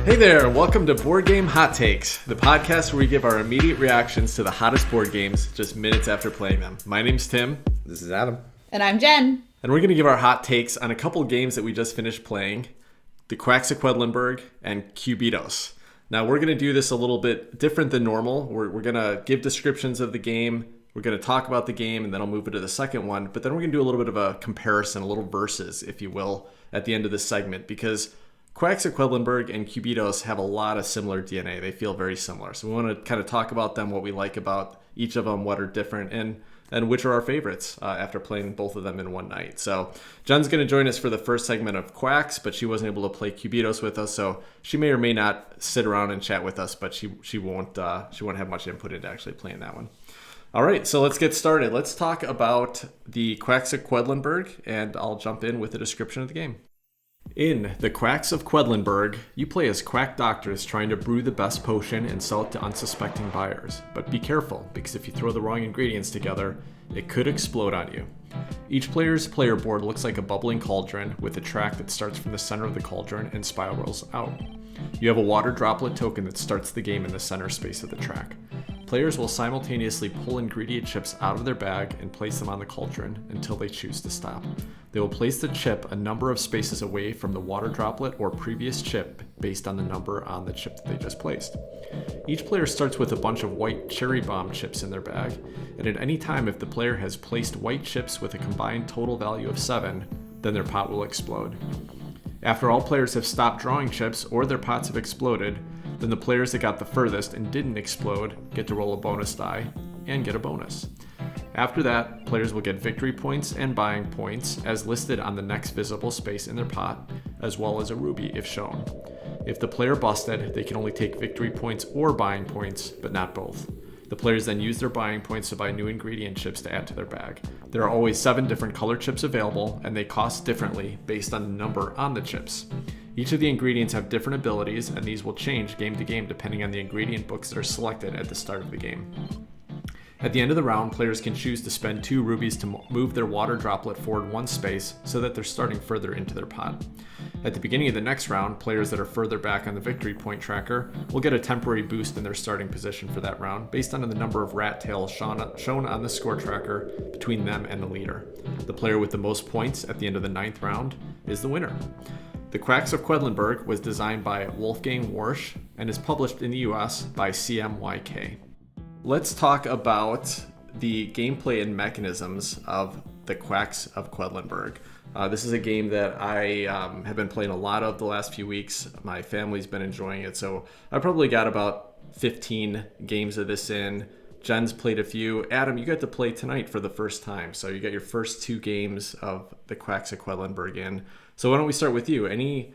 Hey there, welcome to Board Game Hot Takes, the podcast where we give our immediate reactions to the hottest board games just minutes after playing them. My name's Tim. This is Adam. And I'm Jen. And we're going to give our hot takes on a couple games that we just finished playing, the Quacks of Quedlinburg and Cubitos. Now, we're going to do this a little bit different than normal. We're going to give descriptions of the game, we're going to talk about the game, and then I'll move into the second one. But then we're going to do a little bit of a comparison, a little versus, if you will, at the end of this segment, because Quacks of Quedlinburg and Cubitos have a lot of similar DNA. They feel very similar. So we want to kind of talk about them, what we like about each of them, what are different, and which are our favorites after playing both of them in one night. So Jen's going to join us for the first segment of Quacks, but she wasn't able to play Cubitos with us, so she may or may not sit around and chat with us, but she won't have much input into actually playing that one. All right, so let's get started. Let's talk about the Quacks of Quedlinburg, and I'll jump in with a description of the game. In the Quacks of Quedlinburg, you play as quack doctors trying to brew the best potion and sell it to unsuspecting buyers. But be careful, because if you throw the wrong ingredients together, it could explode on you. Each player's player board looks like a bubbling cauldron with a track that starts from the center of the cauldron and spirals out. You have a water droplet token that starts the game in the center space of the track. Players will simultaneously pull ingredient chips out of their bag and place them on the cauldron until they choose to stop. They will place the chip a number of spaces away from the water droplet or previous chip based on the number on the chip that they just placed. Each player starts with a bunch of white cherry bomb chips in their bag, and at any time if the player has placed white chips with a combined total value of 7, then their pot will explode. After all players have stopped drawing chips or their pots have exploded, then the players that got the furthest and didn't explode get to roll a bonus die and get a bonus. After that, players will get victory points and buying points as listed on the next visible space in their pot, as well as a ruby if shown. If the player busted, they can only take victory points or buying points, but not both. The players then use their buying points to buy new ingredient chips to add to their bag. There are always 7 different color chips available, and they cost differently based on the number on the chips. Each of the ingredients have different abilities, and these will change game to game depending on the ingredient books that are selected at the start of the game. At the end of the round, players can choose to spend 2 rubies to move their water droplet forward 1 space so that they're starting further into their pot. At the beginning of the next round, players that are further back on the victory point tracker will get a temporary boost in their starting position for that round based on the number of rat tails shown on the score tracker between them and the leader. The player with the most points at the end of the 9th round is the winner. The Quacks of Quedlinburg was designed by Wolfgang Warsch and is published in the US by CMYK. Let's talk about the gameplay and mechanisms of the Quacks of Quedlinburg. This is a game that I have been playing a lot of the last few weeks. My family's been enjoying it, so I probably got about 15 games of this in. Jen's played a few. Adam, you got to play tonight for the first time, so you got your first 2 games of the Quacks of Quedlinburg in. So why don't we start with you? Any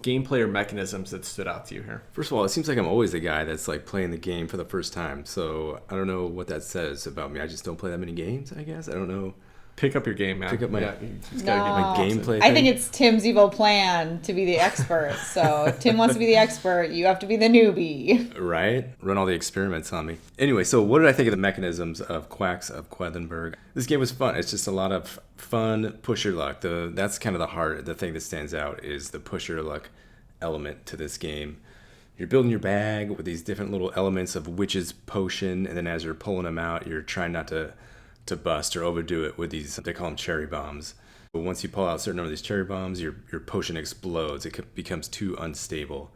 gameplay or mechanisms that stood out to you here? First of all, it seems like I'm always the guy that's like playing the game for the first time. So I don't know what that says about me. I just don't play that many games, I guess. I don't know. Pick up your game, man. Pick up my, you just gotta get my gameplay. I think it's Tim's evil plan to be the expert. So if Tim wants to be the expert, you have to be the newbie. Right? Run all the experiments on me. Anyway, so what did I think of the mechanisms of Quacks of Quedlinburg? This game was fun. It's just a lot of fun push your luck. That's kind of the thing that stands out is the push your luck element to this game. You're building your bag with these different little elements of witch's potion, and then as you're pulling them out, you're trying not to bust or overdo it with these, they call them cherry bombs. But once you pull out a certain number of these cherry bombs, your potion explodes. It becomes too unstable.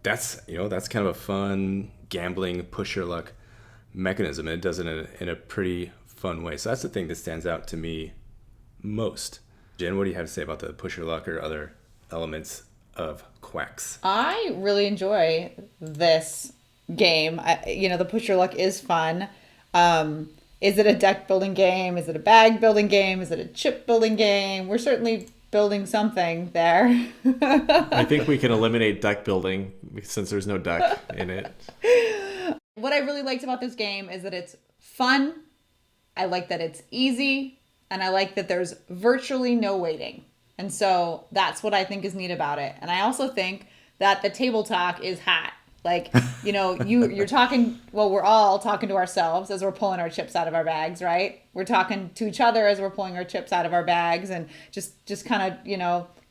That's kind of a fun gambling push your luck mechanism. And it does it in a pretty fun way. So that's the thing that stands out to me most. Jen, what do you have to say about the push your luck or other elements of Quacks? I really enjoy this game. The push your luck is fun. Is it a deck building game? Is it a bag building game? Is it a chip building game? We're certainly building something there. I think we can eliminate deck building since there's no deck in it. What I really liked about this game is that it's fun. I like that it's easy. And I like that there's virtually no waiting. And so that's what I think is neat about it. And I also think that the table talk is hot. Like, you're talking, well, we're all talking to ourselves as we're pulling our chips out of our bags, right? We're talking to each other as we're pulling our chips out of our bags and just kind of,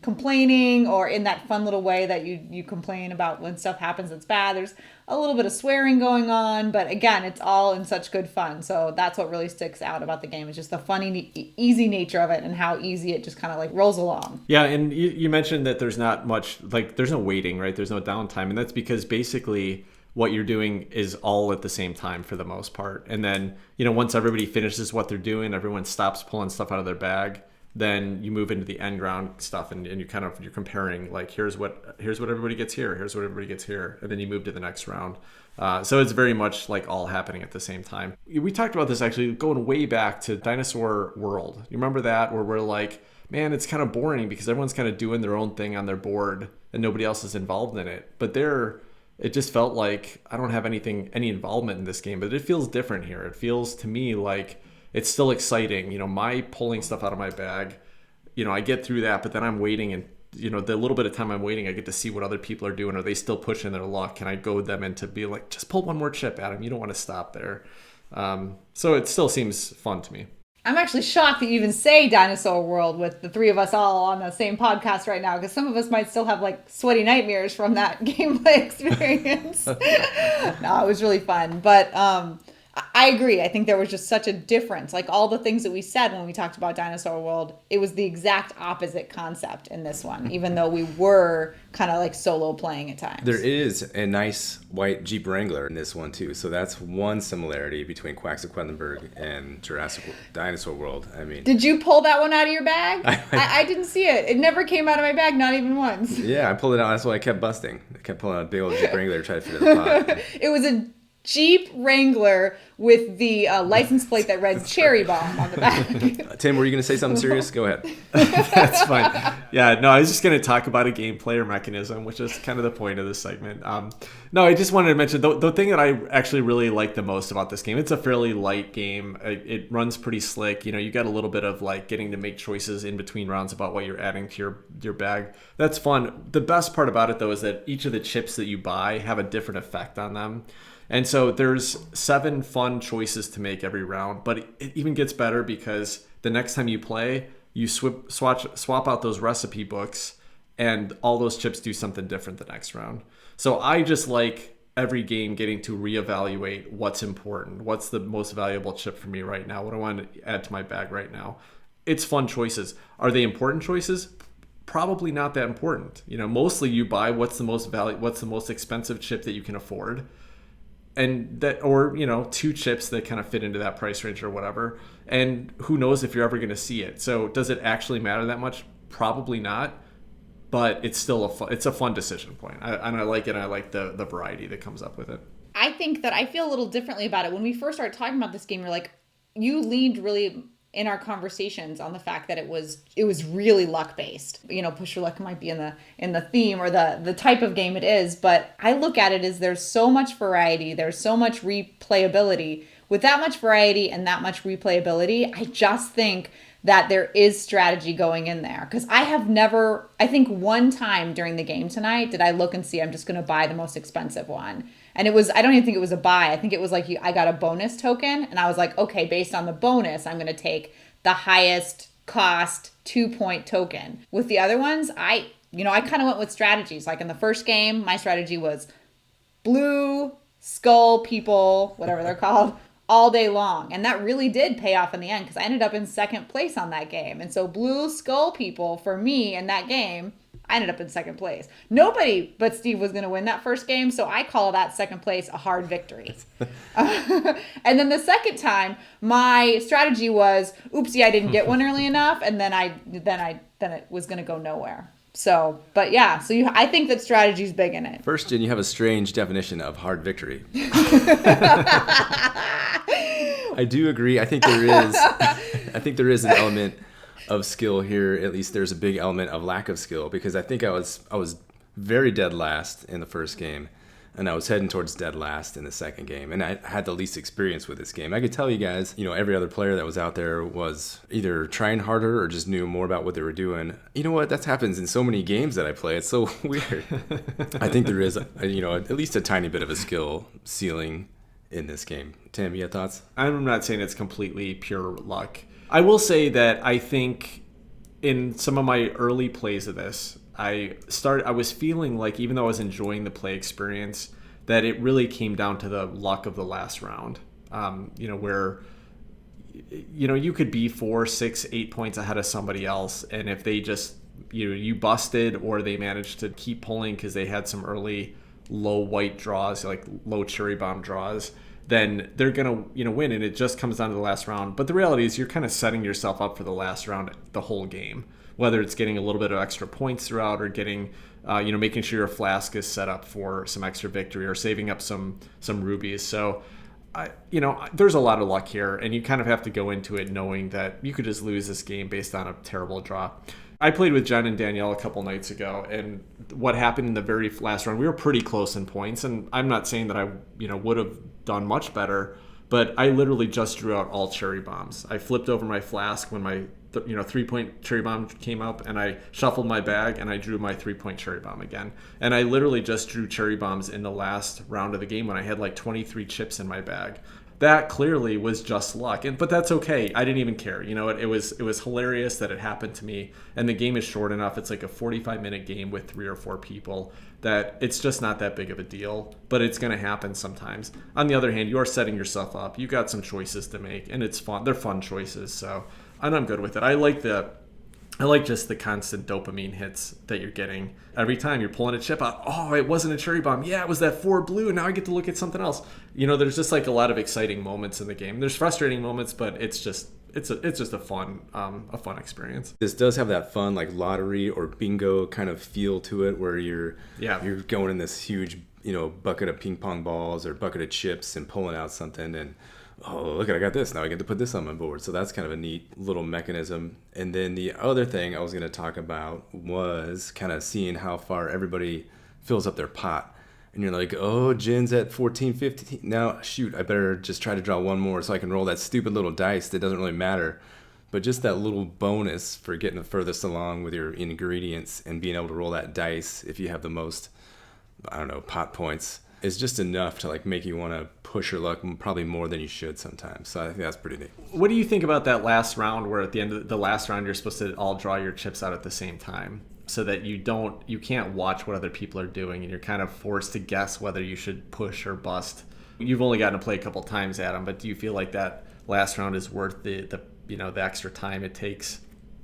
complaining or in that fun little way that you complain about when stuff happens that's bad. There's a little bit of swearing going on, but again, it's all in such good fun. So that's what really sticks out about the game, is just the funny, easy nature of it and how easy it just kind of like rolls along. Yeah, and you mentioned that there's not much, like there's no waiting, right? There's no downtime, and that's because basically what you're doing is all at the same time for the most part. And then, once everybody finishes what they're doing, everyone stops pulling stuff out of their bag, then you move into the end ground stuff, and you're comparing, like, here's what everybody gets here, here's what everybody gets here, and then you move to the next round. So it's very much like all happening at the same time. We talked about this actually going way back to Dinosaur World. You remember that, where we're like, man, it's kind of boring because everyone's kind of doing their own thing on their board and nobody else is involved in it. But it just felt like I don't have any involvement in this game, but it feels different here. It feels to me like it's still exciting. My pulling stuff out of my bag, I get through that, but then I'm waiting, and the little bit of time I'm waiting, I get to see what other people are doing. Are they still pushing their luck? Can I goad them into be like, just pull one more chip, Adam? You don't want to stop there. So it still seems fun to me. I'm actually shocked that you even say Dinosaur World with the three of us all on the same podcast right now, because some of us might still have like sweaty nightmares from that gameplay experience. No, it was really fun. But I agree. I think there was just such a difference. Like all the things that we said when we talked about Dinosaur World, it was the exact opposite concept in this one, even though we were kind of like solo playing at times. There is a nice white Jeep Wrangler in this one too. So that's one similarity between Quacks of Quedlinburg and Dinosaur World. I mean, did you pull that one out of your bag? I didn't see it. It never came out of my bag, not even once. Yeah, I pulled it out. That's why I kept busting. I kept pulling out a big old Jeep Wrangler to try to fit in the pot. It was a Jeep Wrangler with the license plate that read Cherry Bomb on the back. Tim, were you going to say something serious? Go ahead. That's fine. Yeah, no, I was just going to talk about a game player mechanism, which is kind of the point of this segment. No, I just wanted to mention the thing that I actually really like the most about this game. It's a fairly light game. It runs pretty slick. You got a little bit of like getting to make choices in between rounds about what you're adding to your bag. That's fun. The best part about it, though, is that each of the chips that you buy have a different effect on them. And so there's 7 fun choices to make every round, but it even gets better because the next time you play, you swap out those recipe books, and all those chips do something different the next round. So I just like every game getting to reevaluate what's important, what's the most valuable chip for me right now, what I want to add to my bag right now. It's fun choices. Are they important choices? Probably not that important. Mostly you buy what's the most expensive chip that you can afford. And that, or 2 chips that kind of fit into that price range or whatever. And who knows if you're ever going to see it. So does it actually matter that much? Probably not. But it's still it's a fun decision point. I like it. I like the variety that comes up with it. I think that I feel a little differently about it. When we first started talking about this game, you're like, you leaned really in our conversations on the fact that it was really luck based. Push your luck might be in the theme or the type of game it is, but I look at it as there's so much variety, there's so much replayability. With that much variety and that much replayability, I just think that there is strategy going in there. Because I think one time during the game tonight did I look and see I'm just going to buy the most expensive one. And I don't even think it was a buy. I think it was like I got a bonus token and I was like, okay, based on the bonus, I'm going to take the highest cost 2-point token. With the other ones, I kind of went with strategies. Like in the first game, my strategy was blue skull people, whatever they're called, all day long. And that really did pay off in the end because I ended up in second place on that game. And so blue skull people for me in that game, I ended up in second place. Nobody but Steve was going to win that first game, so I call that second place a hard victory. And then the second time, my strategy was, oopsie, I didn't get one early enough, and then it was going to go nowhere. So, but yeah, I think that strategy's big in it. First, Jen, you have a strange definition of hard victory. I do agree. I think there is an element of skill here. At least there's a big element of lack of skill, because I think I was very dead last in the first game, and I was heading towards dead last in the second game, and I had the least experience with this game. I could tell you guys, every other player that was out there was either trying harder or just knew more about what they were doing. You know what? That happens in so many games that I play. It's so weird. I think there is, at least a tiny bit of a skill ceiling in this game. Tim, you have thoughts? I'm not saying it's completely pure luck. I will say that I think in some of my early plays of this, I was feeling like, even though I was enjoying the play experience, that it really came down to the luck of the last round. Where you could be 4, 6, 8 points ahead of somebody else, and if they just you busted, or they managed to keep pulling because they had some early low white draws, like low cherry bomb draws, then they're gonna win, and it just comes down to the last round. But the reality is, you're kind of setting yourself up for the last round the whole game, whether it's getting a little bit of extra points throughout, or getting making sure your flask is set up for some extra victory, or saving up some rubies. So there's a lot of luck here, and you kind of have to go into it knowing that you could just lose this game based on a terrible draw. I played with Jen and Danielle a couple nights ago, and what happened in the very last round, we were pretty close in points, and I'm not saying that I would have done much better, but I literally just drew out all cherry bombs. I flipped over my flask when my 3-point cherry bomb came up, and I shuffled my bag, and I drew my 3-point cherry bomb again. And I literally just drew cherry bombs in the last round of the game when I had like 23 chips in my bag. That clearly was just luck, but that's okay. I didn't even care. It was hilarious that it happened to me. And the game is short enough. It's like a 45-minute game with 3 or 4 people, that it's just not that big of a deal. But it's going to happen sometimes. On the other hand, you're setting yourself up. You got some choices to make, and it's fun. They're fun choices. So, and I'm good with it. I like just the constant dopamine hits that you're getting every time you're pulling a chip out. Oh, it wasn't a cherry bomb. Yeah, it was that 4 blue. Now I get to look at something else. There's just like a lot of exciting moments in the game. There's frustrating moments, but it's just a fun experience. This does have that fun like lottery or bingo kind of feel to it, where you're going in this huge bucket of ping pong balls or bucket of chips and pulling out something, and oh, look, I got this. Now I get to put this on my board. So that's kind of a neat little mechanism. And then the other thing I was going to talk about was kind of seeing how far everybody fills up their pot. And you're like, oh, Jen's at 14, 15. Now, shoot, I better just try to draw one more so I can roll that stupid little dice that doesn't really matter. But just that little bonus for getting the furthest along with your ingredients and being able to roll that dice if you have the most, pot points, is just enough to like make you want to push your luck probably more than you should sometimes. So I think that's pretty neat. What do you think about that last round, where at the end of the last round you're supposed to all draw your chips out at the same time, so that you can't watch what other people are doing, and you're kind of forced to guess whether you should push or bust? You've only gotten to play a couple times, Adam, but do you feel like that last round is worth the extra time it takes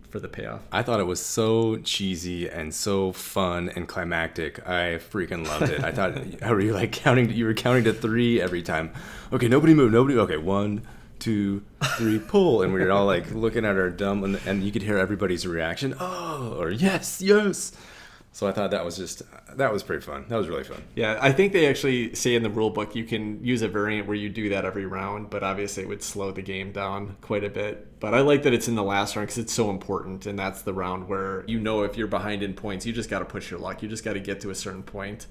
for the payoff? I thought it was so cheesy and so fun and climactic. I freaking loved it. I thought, how were you like counting? You were counting to 3 every time. Okay, nobody move. Okay, 1, 2, 3, pull. And we were all like looking at our dumb, and you could hear everybody's reaction. Oh, or yes. So I thought that was pretty fun. That was really fun. Yeah, I think they actually say in the rule book you can use a variant where you do that every round, but obviously it would slow the game down quite a bit. But I like that it's in the last round because it's so important, and that's the round where if you're behind in points, you just got to push your luck. You just got to get to a certain point.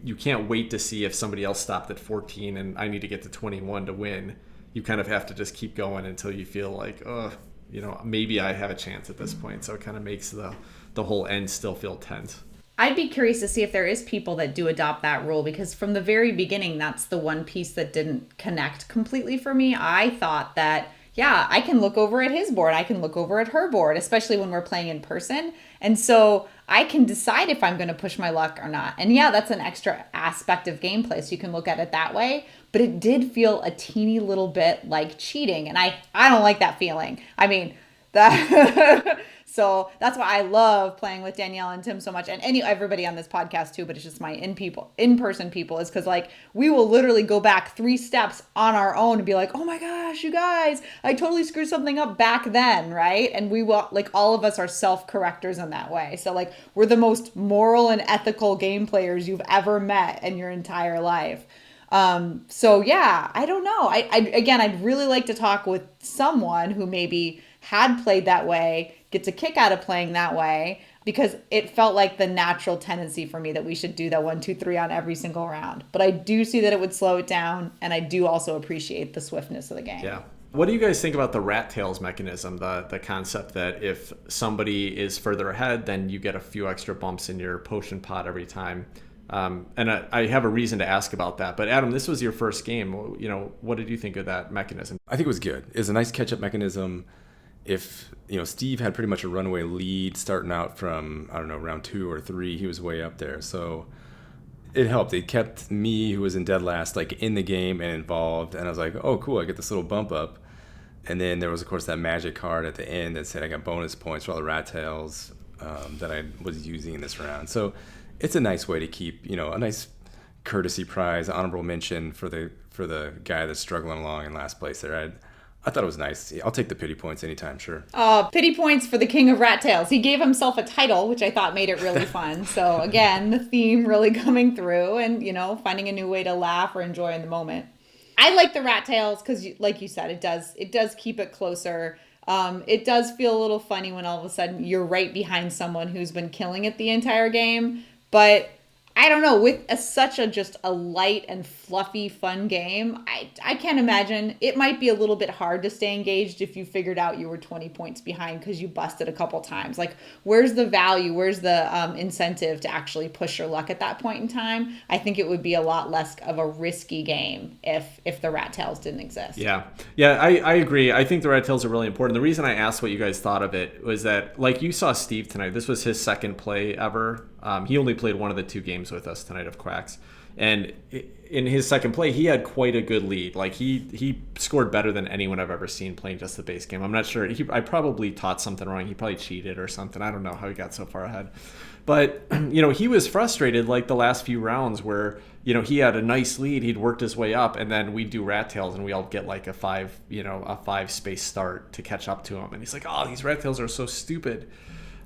You can't wait to see if somebody else stopped at 14 and I need to get to 21 to win. You kind of have to just keep going until you feel like, maybe I have a chance at this point. So it kind of makes the whole end still feel tense. I'd be curious to see if there is people that do adopt that rule, because from the very beginning, that's the one piece that didn't connect completely for me. I thought that, yeah, I can look over at his board. I can look over at her board, especially when we're playing in person. And so I can decide if I'm going to push my luck or not. And yeah, that's an extra aspect of gameplay, so you can look at it that way. But it did feel a teeny little bit like cheating. And I don't like that feeling. I mean, that... So that's why I love playing with Danielle and Tim so much, and everybody on this podcast too, but it's just my in-person people, is because like we will literally go back 3 steps on our own and be like, oh my gosh, you guys, I totally screwed something up back then, right? And we will, like, all of us are self-correctors in that way. So like we're the most moral and ethical game players you've ever met in your entire life. So yeah, I don't know. I'd really like to talk with someone who maybe had played that way, gets a kick out of playing that way, because it felt like the natural tendency for me that we should do that 1, 2, 3 on every single round. But I do see that it would slow it down, and I do also appreciate the swiftness of the game. Yeah. What do you guys think about the rat tails mechanism, the concept that if somebody is further ahead, then you get a few extra bumps in your potion pot every time? And I have a reason to ask about that. But Adam, this was your first game. What did you think of that mechanism? I think it was good. It was a nice catch-up mechanism. if Steve had pretty much a runaway lead starting out from, I don't know, round 2 or 3, he was way up there. So it helped. It kept me, who was in dead last, like in the game and involved. And I was like, oh, cool, I get this little bump up. And then there was, of course, that magic card at the end that said I got bonus points for all the rat tails that I was using in this round. So it's a nice way to keep, a nice courtesy prize, honorable mention for the guy that's struggling along in last place there. I thought it was nice. I'll take the pity points anytime, sure. Pity points for the King of Rat Tails. He gave himself a title, which I thought made it really fun. So again, the theme really coming through and, finding a new way to laugh or enjoy in the moment. I like the Rat Tails because, like you said, it does keep it closer. It does feel a little funny when all of a sudden you're right behind someone who's been killing it the entire game. But I don't know, with such a light and fluffy fun game, I can't imagine. It might be a little bit hard to stay engaged if you figured out you were 20 points behind because you busted a couple times. Like, where's the value? Where's the incentive to actually push your luck at that point in time? I think it would be a lot less of a risky game if the Rat Tails didn't exist. Yeah, I agree. I think the Rat Tails are really important. The reason I asked what you guys thought of it was that, like, you saw Steve tonight. This was his second play ever. He only played one of the 2 games with us tonight of Quacks. And in his second play, he had quite a good lead. Like, he scored better than anyone I've ever seen playing just the base game. I'm not sure. I probably taught something wrong. He probably cheated or something. I don't know how he got so far ahead. But, he was frustrated like the last few rounds where, he had a nice lead. He'd worked his way up, and then we'd do Rat Tails, and we all get like a 5 space start to catch up to him. And he's like, oh, these Rat Tails are so stupid.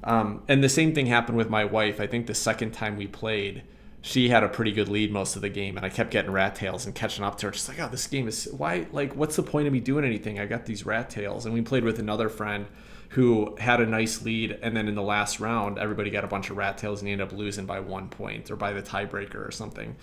And the same thing happened with my wife. I think the second time we played, she had a pretty good lead most of the game, and I kept getting Rat Tails and catching up to her. She's like, oh, this game is, why, like, what's the point of me doing anything? I got these Rat Tails. And we played with another friend who had a nice lead, and then in the last round, everybody got a bunch of Rat Tails, and he ended up losing by 1 point or by the tiebreaker or something.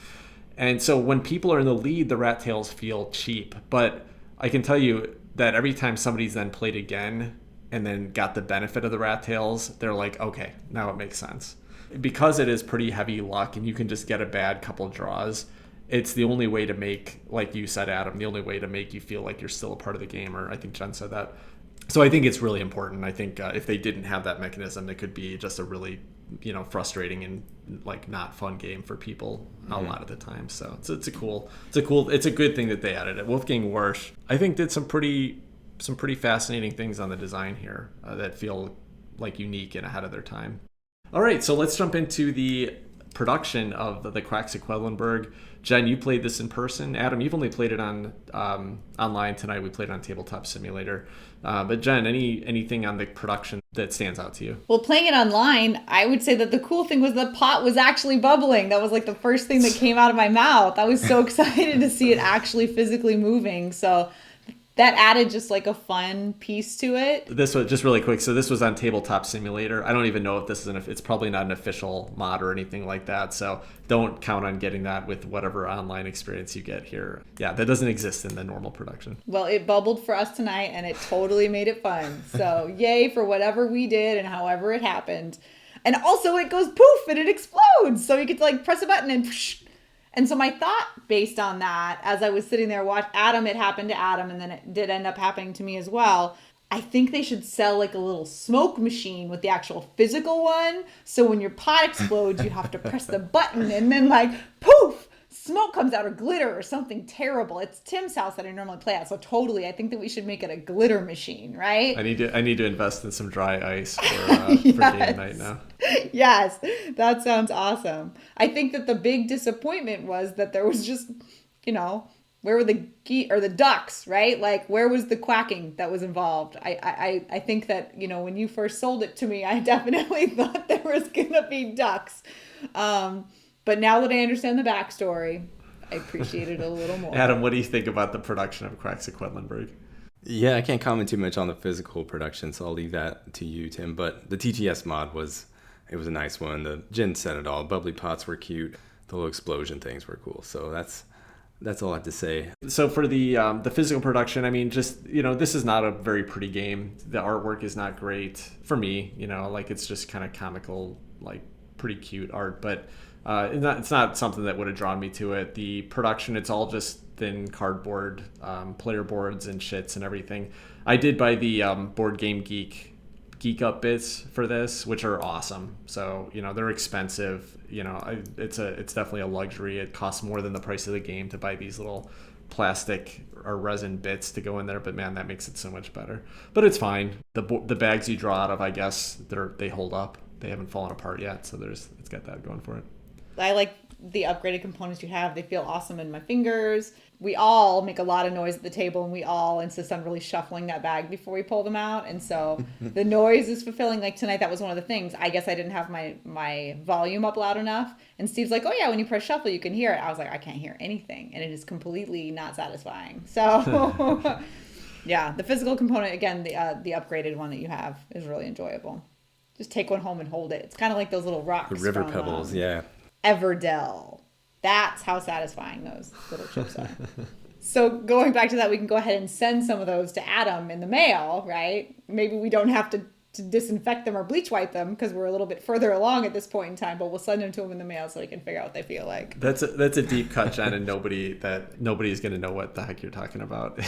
And so when people are in the lead, the Rat Tails feel cheap. But I can tell you that every time somebody's then played again and then got the benefit of the Rat Tails, they're like, okay, now it makes sense. Because it is pretty heavy luck and you can just get a bad couple draws, it's the only way to make, like you said, Adam, the only way to make you feel like you're still a part of the game, or I think Jen said that. So I think it's really important. I think if they didn't have that mechanism, it could be just a really, frustrating and like not fun game for people a lot of the time. So it's a good thing that they added it. Wolfgang Warsch, I think, did some pretty fascinating things on the design here that feel like unique and ahead of their time. All right, so let's jump into the production of the Quacks of Quedlinburg. Jen, you played this in person. Adam, you've only played it on online tonight. We played it on Tabletop Simulator. But Jen, anything on the production that stands out to you? Well, playing it online, I would say that the cool thing was the pot was actually bubbling. That was like the first thing that came out of my mouth. I was so excited to see it actually physically moving. So that added just like a fun piece to it. This was just really quick. So this was on Tabletop Simulator. I don't even know if this is it's probably not an official mod or anything like that. So don't count on getting that with whatever online experience you get here. Yeah, that doesn't exist in the normal production. Well, it bubbled for us tonight and it totally made it fun. So yay for whatever we did and however it happened. And also it goes poof and it explodes. So you could like press a button and psh. And so my thought based on that, as I was sitting there watching Adam, it happened to Adam, and then it did end up happening to me as well. I think they should sell like a little smoke machine with the actual physical one. So when your pot explodes, you have to press the button and then like poof, smoke comes out or glitter or something terrible. It's Tim's house that I normally play at. So totally, I think that we should make it a glitter machine, right? I need to invest in some dry ice for game night now. Yes, that sounds awesome. I think that the big disappointment was that there was just, where were the ducks, right? Like, where was the quacking that was involved? I think that, when you first sold it to me, I definitely thought there was going to be ducks. But now that I understand the backstory, I appreciate it a little more. Adam, what do you think about the production of Quacks of Quedlinburg? Yeah, I can't comment too much on the physical production, so I'll leave that to you, Tim. But the TTS mod was a nice one. Jen said it all. Bubbly pots were cute. The little explosion things were cool. So that's all I have to say. So for the physical production, I mean, just, this is not a very pretty game. The artwork is not great for me, like it's just kind of comical, like pretty cute art, but it's not something that would have drawn me to it. The production, it's all just thin cardboard, player boards and shits and everything. I did buy the Board Game Geek Up bits for this, which are awesome. So, they're expensive. It's definitely a luxury. It costs more than the price of the game to buy these little plastic or resin bits to go in there, but man, that makes it so much better. But it's fine. The bags you draw out of, I guess they hold up. They haven't fallen apart yet, so it's got that going for it. I like the upgraded components you have. They feel awesome in my fingers. We all make a lot of noise at the table, and we all insist on really shuffling that bag before we pull them out. And so the noise is fulfilling. Like tonight, that was one of the things. I guess I didn't have my volume up loud enough. And Steve's like, oh yeah, when you press shuffle, you can hear it. I was like, I can't hear anything. And it is completely not satisfying. So yeah, the physical component, again, the upgraded one that you have is really enjoyable. Just take one home and hold it. It's kind of like those little rocks. The river pebbles, yeah. Everdell. That's how satisfying those little chips are. So going back to that, we can go ahead and send some of those to Adam in the mail, right? Maybe we don't have to disinfect them or bleach wipe them because we're a little bit further along at this point in time, but we'll send them to him in the mail so he can figure out what they feel like. That's a deep cut, Jen, and nobody's going to know what the heck you're talking about.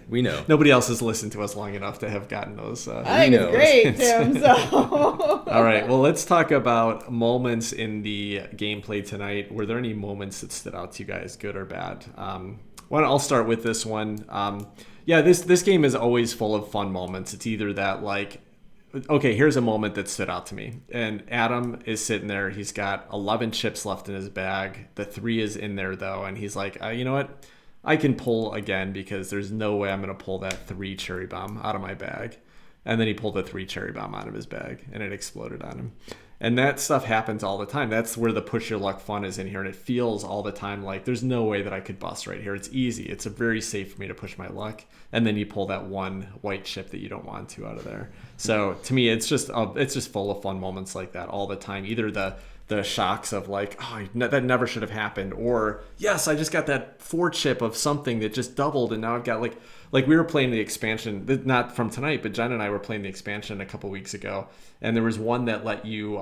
We know. Nobody else has listened to us long enough to have gotten those. I think it's great, Tim. So. All right, well, let's talk about moments in the gameplay tonight. Were there any moments that stood out to you guys, good or bad? I'll start with this one. This game is always full of fun moments. It's either that okay, here's a moment that stood out to me. And Adam is sitting there. He's got 11 chips left in his bag. The 3 is in there, though. And he's like, you know what? I can pull again because there's no way I'm going to pull that 3 cherry bomb out of my bag. And then he pulled the 3 cherry bomb out of his bag, and it exploded on him. And that stuff happens all the time. That's where the push your luck fun is in here. And it feels all the time like there's no way that I could bust right here. It's easy. It's very safe for me to push my luck. And then you pull that one white chip that you don't want to out of there. So to me, it's just full of fun moments like that all the time. Either the shocks of like, oh, that never should have happened. Or, yes, I just got that 4 chip of something that just doubled. And now I've got like we were playing the expansion, not from tonight, but Jen and I were playing the expansion a couple weeks ago. And there was one that let you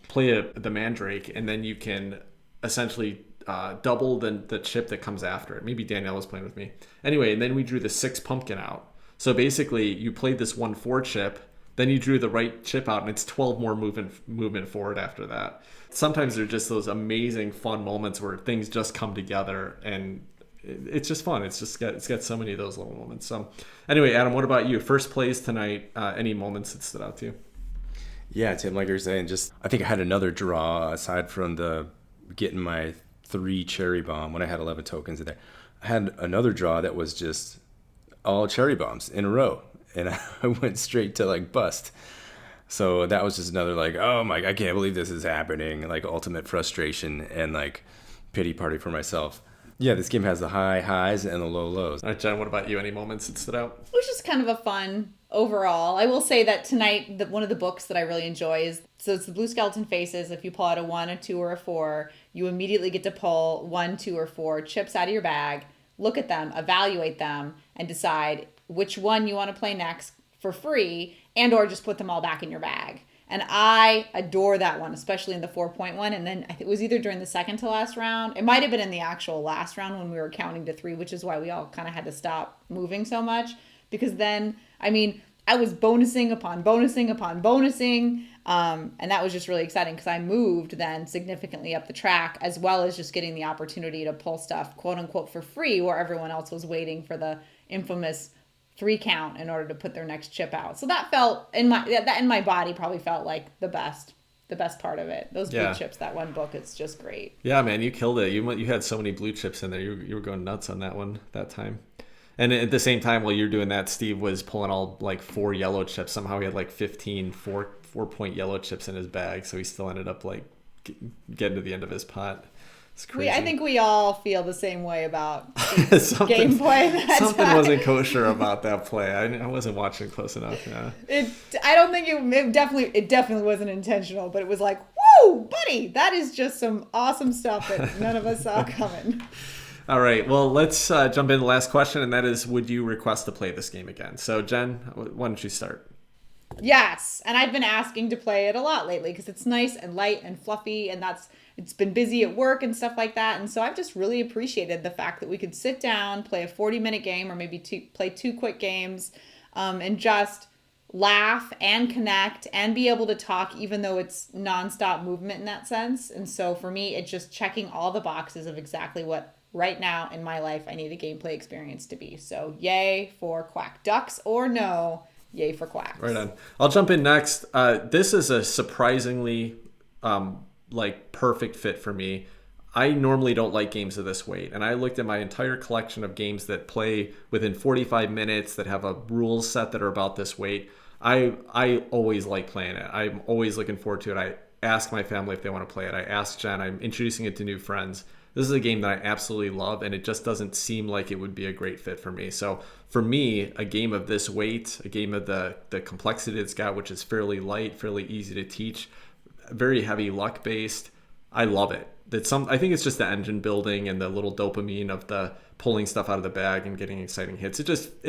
play the Mandrake, and then you can essentially double the chip that comes after it. Maybe Danielle was playing with me. Anyway, and then we drew the 6 pumpkin out. So basically, you played this 1-4 chip, then you drew the right chip out, and it's 12 more movement forward after that. Sometimes they're just those amazing, fun moments where things just come together, and it's just fun. It's got so many of those little moments. So anyway, Adam, what about you? First plays tonight. Any moments that stood out to you? Yeah, Tim, like you're saying, I think I had another draw aside from getting my 3 cherry bomb when I had 11 tokens in there. I had another draw that was just all cherry bombs in a row, and I went straight to bust. So that was just another oh my, I can't believe this is happening. Ultimate frustration and pity party for myself. Yeah, this game has the high highs and the low lows. All right, Jen, what about you? Any moments that stood out? It was just kind of a fun overall. I will say that tonight, one of the books that I really enjoy it's the Blue Skeleton Faces. If you pull out a 1, a 2, or a 4, you immediately get to pull 1, 2, or 4 chips out of your bag, look at them, evaluate them, and decide which one you want to play next for free, and or just put them all back in your bag. And I adore that one, especially in the 4-point one. And then it was either during the second to last round. It might have been in the actual last round when we were counting to 3, which is why we all kind of had to stop moving so much. Because then, I was bonusing upon bonusing upon bonusing. And that was just really exciting because I moved then significantly up the track, as well as just getting the opportunity to pull stuff, quote unquote, for free, where everyone else was waiting for the infamous 3 count in order to put their next chip out. So that felt in my body probably felt like the best part of it. Those blue chips, that one book, it's just great. Yeah, man, you killed it. You had so many blue chips in there. You were going nuts on that one that time. And at the same time, while you're doing that, Steve was pulling all 4 yellow chips. Somehow he had 15 4-point yellow chips in his bag, so he still ended up getting to the end of his pot. It's crazy. I think we all feel the same way about gameplay. Something wasn't kosher about that play. I wasn't watching close enough. Yeah. I don't think it definitely wasn't intentional, but it was whoa, buddy, that is just some awesome stuff that none of us saw coming. All right, well, let's jump into the last question, and that is, would you request to play this game again? So, Jen, why don't you start? Yes, and I've been asking to play it a lot lately because it's nice and light and fluffy, and it's been busy at work and stuff like that. And so I've just really appreciated the fact that we could sit down, play a 40-minute game, or maybe play two quick games, and just laugh and connect and be able to talk, even though it's nonstop movement in that sense. And so for me, it's just checking all the boxes of exactly what right now in my life I need a gameplay experience to be. So yay for Quack Ducks, or no, yay for Quacks. Right on. I'll jump in next. This is a surprisingly perfect fit for me. I normally don't like games of this weight, and I looked at my entire collection of games that play within 45 minutes that have a rules set that are about this weight. I always like playing it. I'm always looking forward to it. I ask my family if they want to play it. I ask Jen. I'm introducing it to new friends. This is a game that I absolutely love, and it just doesn't seem like it would be a great fit for me. So for me, a game of this weight, a game of the complexity it's got, which is fairly light, fairly easy to teach, very heavy luck based. I love it. I think it's just the engine building and the little dopamine of the pulling stuff out of the bag and getting exciting hits. It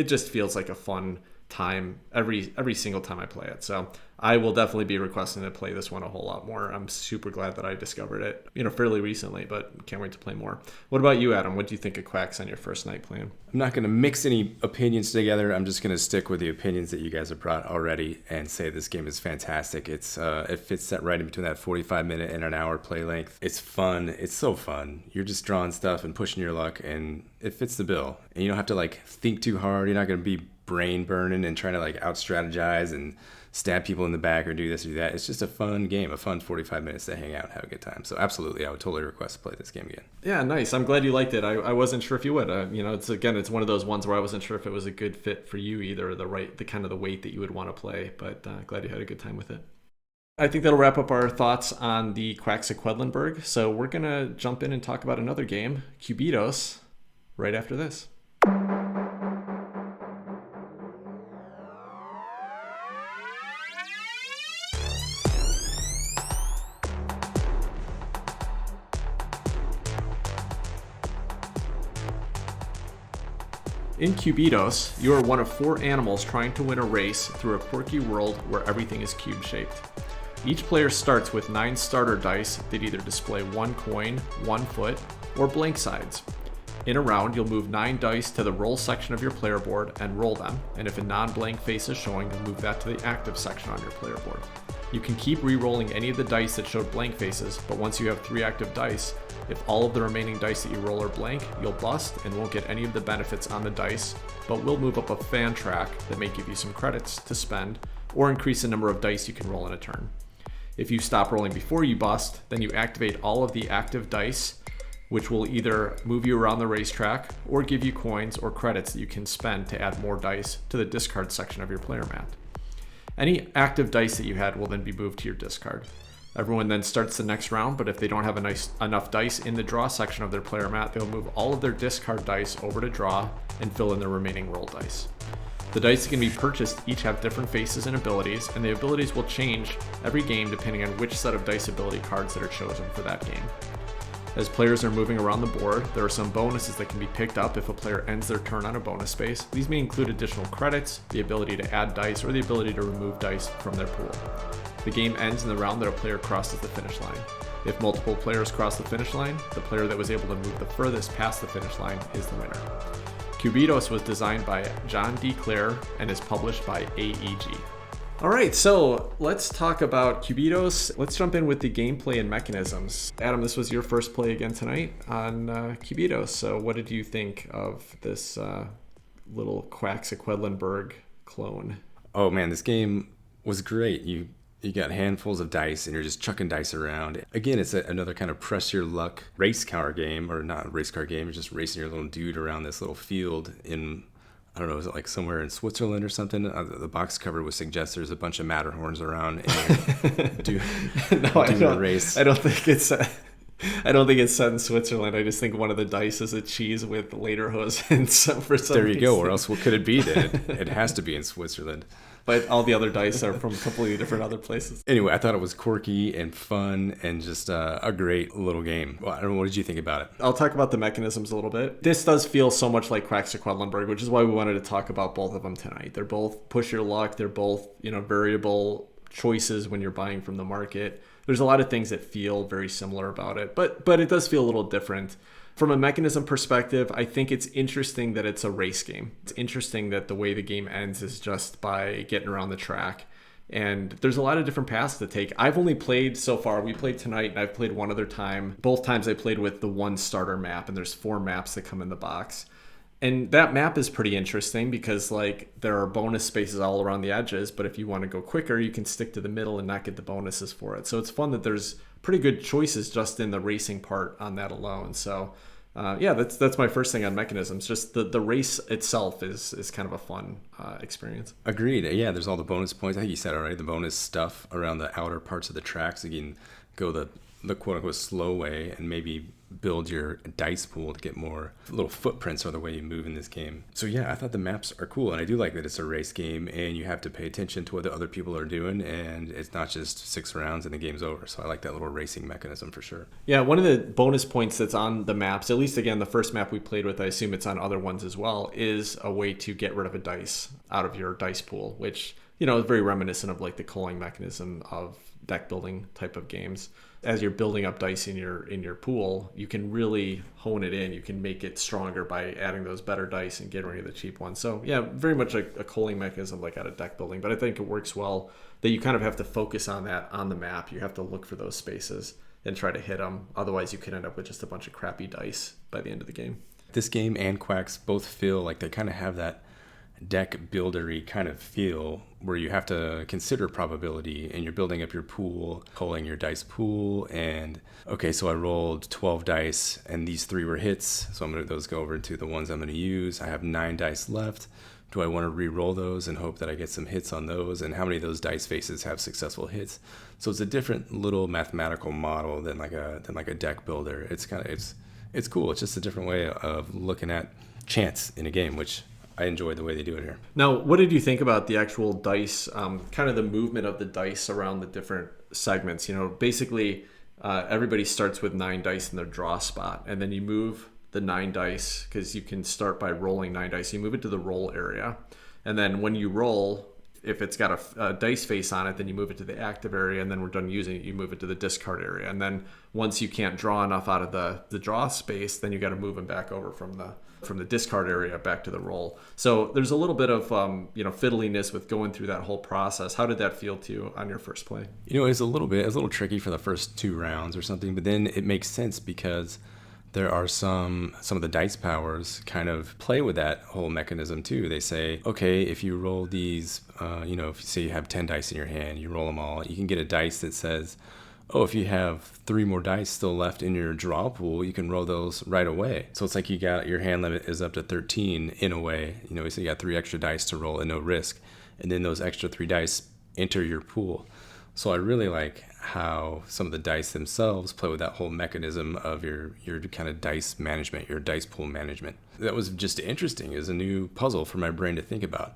just feels like a fun time every single time I play it. So I will definitely be requesting to play this one a whole lot more. I'm super glad that I discovered it, fairly recently, but can't wait to play more. What about you, Adam? What do you think of Quacks on your first night playing? I'm not going to mix any opinions together. I'm just going to stick with the opinions that you guys have brought already and say this game is fantastic. It fits that right in between that 45-minute and an hour play length. It's fun. It's so fun. You're just drawing stuff and pushing your luck, and it fits the bill. And you don't have to think too hard. You're not going to be brain burning and trying to out strategize and stab people in the back or do this or do that. It's just a fun game, a fun 45 minutes to hang out and have a good time. So absolutely, I would totally request to play this game again. Yeah, nice. I'm glad you liked it. I wasn't sure if you would. It's one of those ones where I wasn't sure if it was a good fit for you either, the kind of the weight that you would want to play, but glad you had a good time with it. I think that'll wrap up our thoughts on the Quacks of Quedlinburg. So we're going to jump in and talk about another game, Cubitos, right after this. In Cubitos, you are one of 4 animals trying to win a race through a quirky world where everything is cube-shaped. Each player starts with 9 starter dice that either display 1 coin, 1 foot, or blank sides. In a round, you'll move 9 dice to the roll section of your player board and roll them, and if a non-blank face is showing, you'll move that to the active section on your player board. You can keep re-rolling any of the dice that showed blank faces, but once you have 3 active dice, if all of the remaining dice that you roll are blank, you'll bust and won't get any of the benefits on the dice, but will move up a fan track that may give you some credits to spend or increase the number of dice you can roll in a turn. If you stop rolling before you bust, then you activate all of the active dice, which will either move you around the racetrack or give you coins or credits that you can spend to add more dice to the discard section of your player mat. Any active dice that you had will then be moved to your discard. Everyone then starts the next round, but if they don't have enough dice in the draw section of their player mat, they'll move all of their discard dice over to draw and fill in their remaining roll dice. The dice that can be purchased each have different faces and abilities, and the abilities will change every game depending on which set of dice ability cards that are chosen for that game. As players are moving around the board, there are some bonuses that can be picked up if a player ends their turn on a bonus space. These may include additional credits, the ability to add dice, or the ability to remove dice from their pool. The game ends in the round that a player crosses the finish line. If multiple players cross the finish line, the player that was able to move the furthest past the finish line is the winner. Cubitos was designed by John D. Clare and is published by AEG. All right, so let's talk about Cubitos. Let's jump in with the gameplay and mechanisms. Adam, this was your first play again tonight on Cubitos. So what did you think of this little Quacks of Quedlinburg clone? Oh man, this game was great. You got handfuls of dice and you're just chucking dice around. Again, it's another kind of press your luck race car game, or not a race car game. You're just racing your little dude around this little field in, I don't know, is it like somewhere in Switzerland or something? The box cover would suggest there's a bunch of Matterhorns around and do a race. I don't think it's set in Switzerland. I just think one of the dice is a cheese with lederhosen. And for some there you reason. go. Or else what could it be then? It has to be in Switzerland. but all the other dice are from completely different other places. Anyway, I thought it was quirky and fun and just a great little game. Well, I don't know, what did you think about it? I'll talk about the mechanisms a little bit. This does feel so much like Quacks of Quedlinburg, which is why we wanted to talk about both of them tonight. They're both push your luck. They're both, variable choices when you're buying from the market. There's a lot of things that feel very similar about it, but it does feel a little different. From a mechanism perspective, I think it's interesting that it's a race game. It's interesting that the way the game ends is just by getting around the track. And there's a lot of different paths to take. I've only played so far. We played tonight, and I've played one other time. Both times I played with the one starter map, and there's 4 maps that come in the box. And that map is pretty interesting because there are bonus spaces all around the edges, but if you want to go quicker, you can stick to the middle and not get the bonuses for it. So it's fun that there's pretty good choices just in the racing part on that alone. So that's my first thing on mechanisms. Just the race itself is kind of a fun experience. Agreed. Yeah, there's all the bonus points. I think you said already, the bonus stuff around the outer parts of the track, so you can go the quote-unquote slow way and maybe build your dice pool to get more little footprints on the way you move in this game. So yeah, I thought the maps are cool, and I do like that it's a race game and you have to pay attention to what the other people are doing, and it's not just 6 rounds and the game's over. So I like that little racing mechanism for sure. Yeah, one of the bonus points that's on the maps, at least again the first map we played with, I assume it's on other ones as well, is a way to get rid of a dice out of your dice pool, which is very reminiscent of the culling mechanism of deck building type of games. As you're building up dice in your pool, you can really hone it in. You can make it stronger by adding those better dice and getting rid of the cheap ones. So yeah, very much a culling mechanism out of deck building, but I think it works well that you kind of have to focus on that on the map. You have to look for those spaces and try to hit them. Otherwise you can end up with just a bunch of crappy dice by the end of the game. This game and Quacks both feel like they kind of have that deck buildery kind of feel where you have to consider probability and you're building up your pool, culling your dice pool, and okay, so I rolled 12 dice and these 3 were hits, so those go over to the ones I'm going to use. I have 9 dice left. Do I want to re-roll those and hope that I get some hits on those, and how many of those dice faces have successful hits? So it's a different little mathematical model than like a deck builder. It's cool. It's just a different way of looking at chance in a game, which I enjoy the way they do it here. Now, what did you think about the actual dice, kind of the movement of the dice around the different segments? Basically, everybody starts with 9 dice in their draw spot, and then you move the 9 dice, because you can start by rolling 9 dice. You move it to the roll area, and then when you roll, if it's got a dice face on it, then you move it to the active area, and then we're done using it, you move it to the discard area. And then once you can't draw enough out of the draw space, then you got to move them back over from the discard area back to the roll. So there's a little bit of fiddliness with going through that whole process. How did that feel to you on your first play? It's a little tricky for the first 2 rounds or something, but then it makes sense because there are some of the dice powers kind of play with that whole mechanism too. They say, okay, if you roll these, if you say you have 10 dice in your hand, you roll them all, you can get a dice that says, oh, if you have 3 more dice still left in your draw pool, you can roll those right away. So it's like you got your hand limit is up to 13 in a way. So you got 3 extra dice to roll at no risk, and then those extra 3 dice enter your pool. So I really like how some of the dice themselves play with that whole mechanism of your kind of dice management, your dice pool management. That was just interesting as a new puzzle for my brain to think about.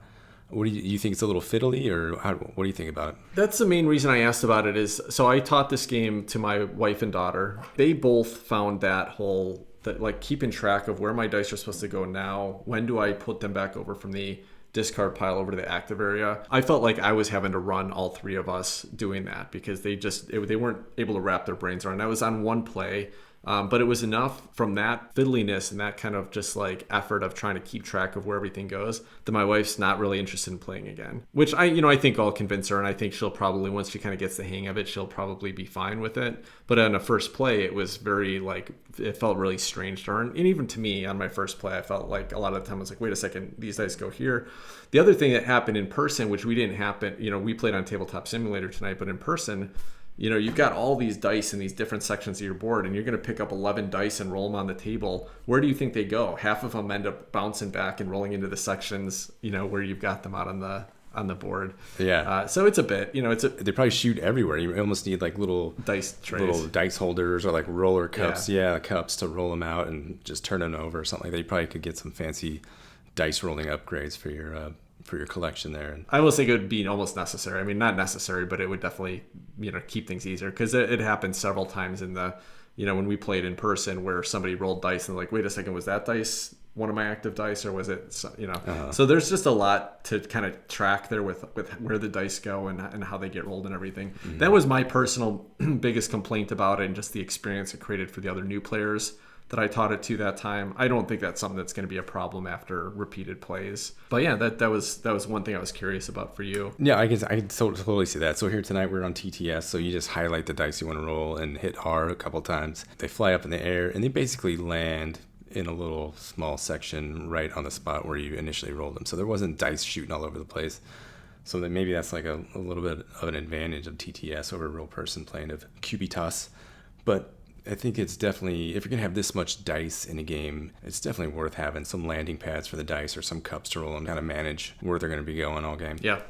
What do you think? It's a little fiddly, or what do you think about it? That's the main reason I asked about it. Is so I taught this game to my wife and daughter. They both found that keeping track of where my dice are supposed to go now. When do I put them back over from the discard pile over to the active area? I felt like I was having to run all 3 of us doing that because they weren't able to wrap their brains around. I was on one play. But it was enough from that fiddliness and that kind of just effort of trying to keep track of where everything goes that my wife's not really interested in playing again, which I think I'll convince her. And I think she'll probably, once she kind of gets the hang of it, she'll probably be fine with it. But on a first play, it was very it felt really strange to her. And even to me on my first play, I felt like a lot of the time I was like, wait a second, these dice go here. The other thing that happened in person, which we didn't happen, we played on Tabletop Simulator tonight, but in person, you've got all these dice in these different sections of your board, and you're going to pick up 11 dice and roll them on the table. Where do you think they go? Half of them end up bouncing back and rolling into the sections, where you've got them out on the board. Yeah. So it's a bit, they probably shoot everywhere. You almost need little dice trays, little dice holders, or roller cups. Yeah, cups to roll them out and just turn them over or something like that. You probably could get some fancy dice rolling upgrades for for your collection there. And I almost think it would be almost necessary. I mean, not necessary, but it would definitely, keep things easier, because it happened several times in the, when we played in person, where somebody rolled dice and like, wait a second, was that dice one of my active dice, or was it, So there's just a lot to kind of track there with where the dice go and how they get rolled and everything. Mm-hmm. That was my personal biggest complaint about it, and just the experience it created for the other new players that I taught it to that time. I don't think that's something that's going to be a problem after repeated plays. But yeah, that was one thing I was curious about for you. Yeah, I can totally see that. So here tonight we're on TTS, so you just highlight the dice you want to roll and hit R a couple times. They fly up in the air and they basically land in a little small section right on the spot where you initially rolled them. So there wasn't dice shooting all over the place. So then maybe that's like a little bit of an advantage of TTS over a real person playing of Cubitos. But I think it's definitely, if you're going to have this much dice in a game, it's definitely worth having some landing pads for the dice or some cups to roll and kind of manage where they're going to be going all game. Yeah.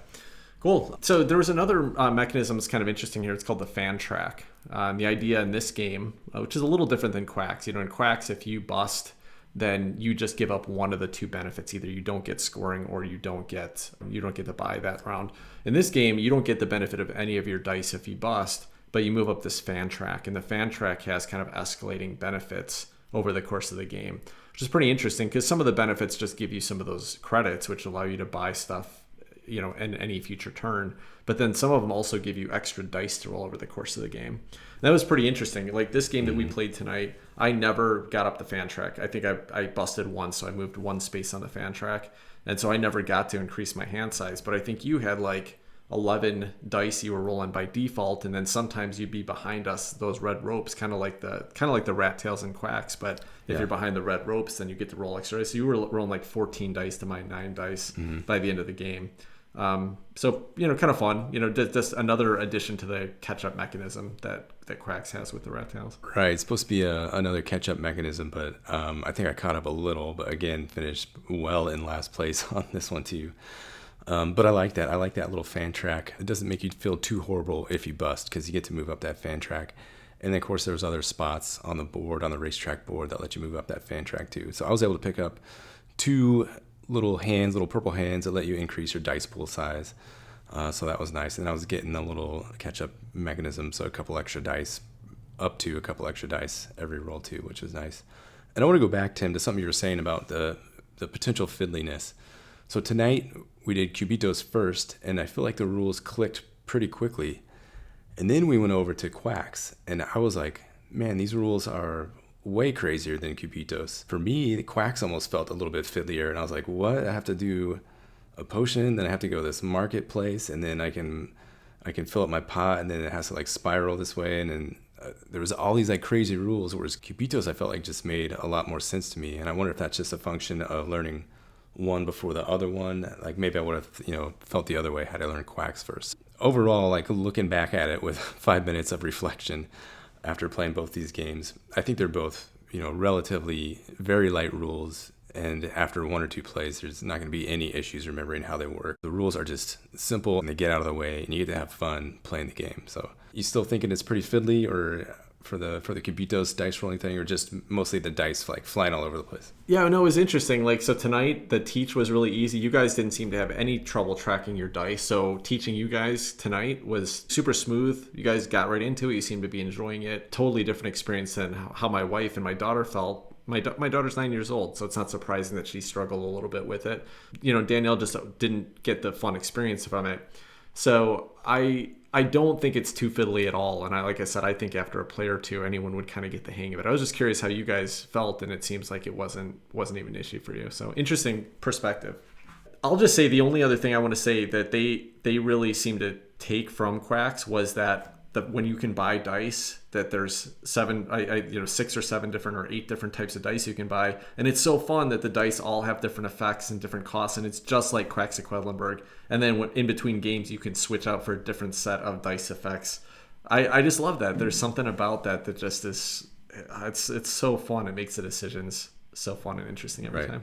Cool. So there was another mechanism that's kind of interesting here. It's called the fan track. The idea in this game, which is a little different than Quacks. In Quacks, if you bust, then you just give up one of the two benefits. Either you don't get scoring or you don't get to buy that round. In this game, you don't get the benefit of any of your dice if you bust, but you move up this fan track. And the fan track has kind of escalating benefits over the course of the game, which is pretty interesting, because some of the benefits just give you some of those credits, which allow you to buy stuff in any future turn. But then some of them also give you extra dice to roll over the course of the game. That was pretty interesting. Like this game that we played tonight, I never got up the fan track. I think I busted once, so I moved one space on the fan track. And so I never got to increase my hand size. But I think you had like 11 dice you were rolling by default, and then sometimes you'd be behind us, those red ropes, kind of like the rat tails and Quacks. But if you're behind the red ropes, then you get to roll extra dice. So you were rolling like 14 dice to my 9 dice by the end of the game. So kind of fun, just another addition to the catch-up mechanism that Quacks has with the rat tails. Right, it's supposed to be another catch-up mechanism, but I think I caught up a little, but again finished well in last place on this one too. But I like that little fan track. It doesn't make you feel too horrible if you bust, because you get to move up that fan track. And then of course there's other spots on the board, on the racetrack board, that let you move up that fan track too. So I was able to pick up 2 little purple hands that let you increase your dice pool size. So that was nice. And I was getting a little catch-up mechanism, so up to a couple extra dice every roll too, which was nice. And I want to go back, Tim, to something you were saying about the potential fiddliness. So tonight we did Cubitos first, and I feel like the rules clicked pretty quickly. And then we went over to Quacks, and I was like, man, these rules are way crazier than Cubitos. For me, the Quacks almost felt a little bit fiddlier, and I was like, what? I have to do a potion, then I have to go to this marketplace, and then I can fill up my pot, and then it has to like spiral this way, and then there was all these like crazy rules, whereas Cubitos I felt like just made a lot more sense to me. And I wonder if that's just a function of learning one before the other one. Like maybe I would have felt the other way had I learned Quacks first. Overall, like looking back at it with 5 minutes of reflection after playing both these games, I think they're both relatively very light rules, and after 1 or 2 plays there's not going to be any issues remembering how they work. The rules are just simple and they get out of the way, and you get to have fun playing the game. So you still thinking it's pretty fiddly, or for the Cubitos dice rolling thing, or just mostly the dice like flying all over the place? Yeah, no, it was interesting. Like, so tonight the teach was really easy. You guys didn't seem to have any trouble tracking your dice. So teaching you guys tonight was super smooth. You guys got right into it. You seemed to be enjoying it. Totally different experience than how my wife and my daughter felt. My daughter's 9 years old, so it's not surprising that she struggled a little bit with it. Danielle just didn't get the fun experience from it. So I don't think it's too fiddly at all. And like I said, I think after a play or two, anyone would kind of get the hang of it. I was just curious how you guys felt, and it seems like it wasn't even an issue for you. So interesting perspective. I'll just say the only other thing I want to say that they really seem to take from Quacks was that when you can buy dice, that there's 6 or 7 different or 8 different types of dice you can buy. And it's so fun that the dice all have different effects and different costs. And it's just like Quacks of Quedlinburg. And then in between games, you can switch out for a different set of dice effects. I just love that. There's something about that just is, it's so fun. It makes the decisions so fun and interesting every time.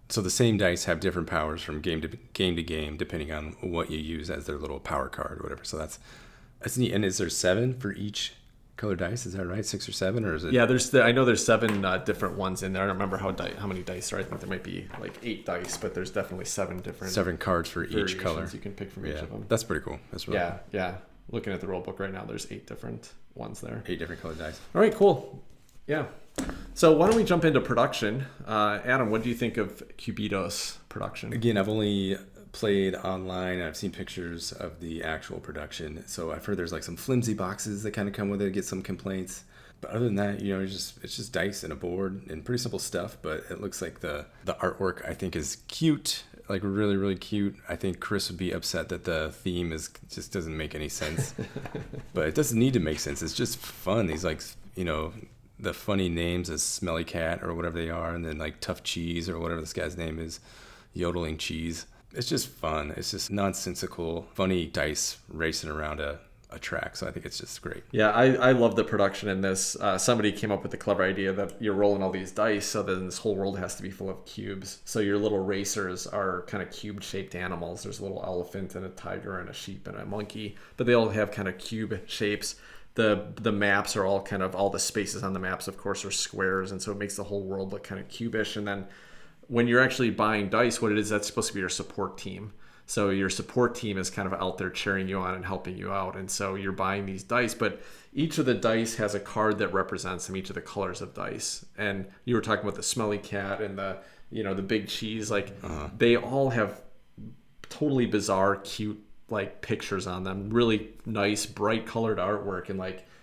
So the same dice have different powers from game to game, depending on what you use as their little power card or whatever. So that's neat. And is there 7 for each color dice. Is that right? 6 or 7, or is it? Yeah, I know there's 7 different ones in there. I don't remember how many dice are. I think there might be like 8 dice, but there's definitely 7 different 7 cards for each color. You can pick from each of them. That's pretty cool. That's really cool. Yeah. Looking at the rule book right now, there's 8 different ones there. 8 different color dice. All right, cool. Yeah. So why don't we jump into production? Adam, what do you think of Cubitos production? Again, I've only played online, and I've seen pictures of the actual production. So I've heard there's like some flimsy boxes that kind of come with it, get some complaints. But other than that, it's just dice and a board and pretty simple stuff. But it looks like the artwork, I think, is cute, like really, really cute. I think Chris would be upset that the theme just doesn't make any sense. But it doesn't need to make sense. It's just fun. These the funny names as Smelly Cat or whatever they are, and then like Tough Cheese or whatever this guy's name is, Yodeling Cheese. It's just fun. It's just nonsensical, funny dice racing around a track. So I think it's just great. Yeah, I love the production in this. Somebody came up with the clever idea that you're rolling all these dice, so then this whole world has to be full of cubes. So your little racers are kind of cube-shaped animals. There's a little elephant and a tiger and a sheep and a monkey, but they all have kind of cube shapes. The maps are all the spaces on the maps, of course, are squares, and so it makes the whole world look kind of cubish. And then when you're actually buying dice, what it is, that's supposed to be your support team. So your support team is kind of out there cheering you on and helping you out. And so you're buying these dice, but each of the dice has a card that represents them, each of the colors of dice. And you were talking about the Smelly Cat and the big cheese, they all have totally bizarre, cute, pictures on them, really nice, bright colored artwork. And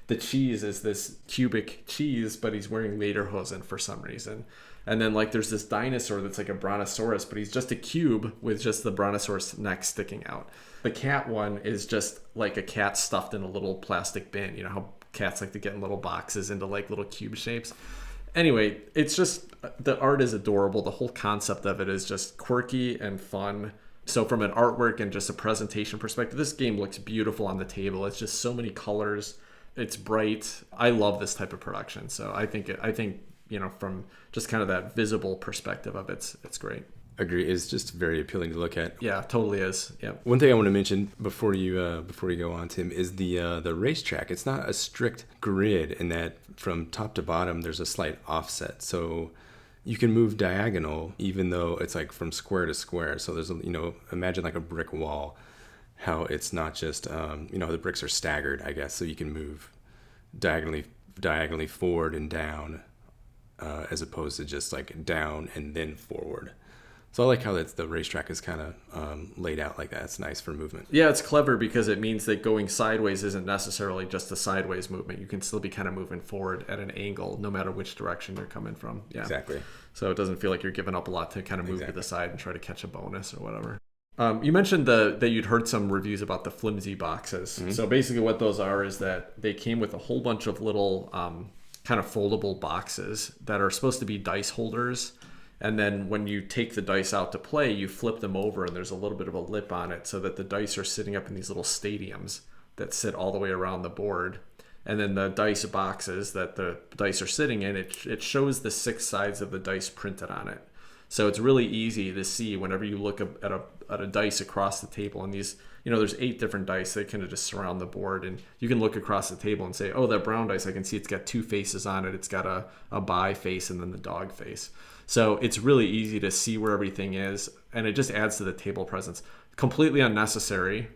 the cheese is this cubic cheese, but he's wearing lederhosen for some reason. And then there's this dinosaur that's like a brontosaurus, but he's just a cube with just the brontosaurus neck sticking out. The cat one is just like a cat stuffed in a little plastic bin. You know how cats like to get in little boxes into little cube shapes. Anyway, it's just, the art is adorable. The whole concept of it is just quirky and fun. So from an artwork and just a presentation perspective, this game looks beautiful on the table. It's just so many colors. It's bright. I love this type of production. So I think from just kind of that visible perspective of it, it's great. Agree. It's just very appealing to look at. Yeah, totally is. Yeah. One thing I want to mention before you go on, Tim, is the racetrack. It's not a strict grid in that from top to bottom there's a slight offset. So you can move diagonal even though it's from square to square. So there's imagine a brick wall, how it's not just the bricks are staggered, I guess. So you can move diagonally forward and down. As opposed to just down and then forward. So I like how the racetrack is kind of laid out like that. It's nice for movement. Yeah, it's clever because it means that going sideways isn't necessarily just a sideways movement. You can still be kind of moving forward at an angle no matter which direction you're coming from. Yeah, exactly. So it doesn't feel like you're giving up a lot to kind of move to the side and try to catch a bonus or whatever. You mentioned that you'd heard some reviews about the flimsy boxes. Mm-hmm. So basically what those are is that they came with a whole bunch of little kind of foldable boxes that are supposed to be dice holders, and then when you take the dice out to play, you flip them over and there's a little bit of a lip on it so that the dice are sitting up in these little stadiums that sit all the way around the board. And then the dice boxes that the dice are sitting in, it shows the 6 sides of the dice printed on it. So it's really easy to see whenever you look at a dice across the table, and these, there's 8 different dice that kind of just surround the board, and you can look across the table and say, oh, that brown dice, I can see it's got 2 faces on it. It's got a buy face and then the dog face. So it's really easy to see where everything is, and it just adds to the table presence. Completely unnecessary.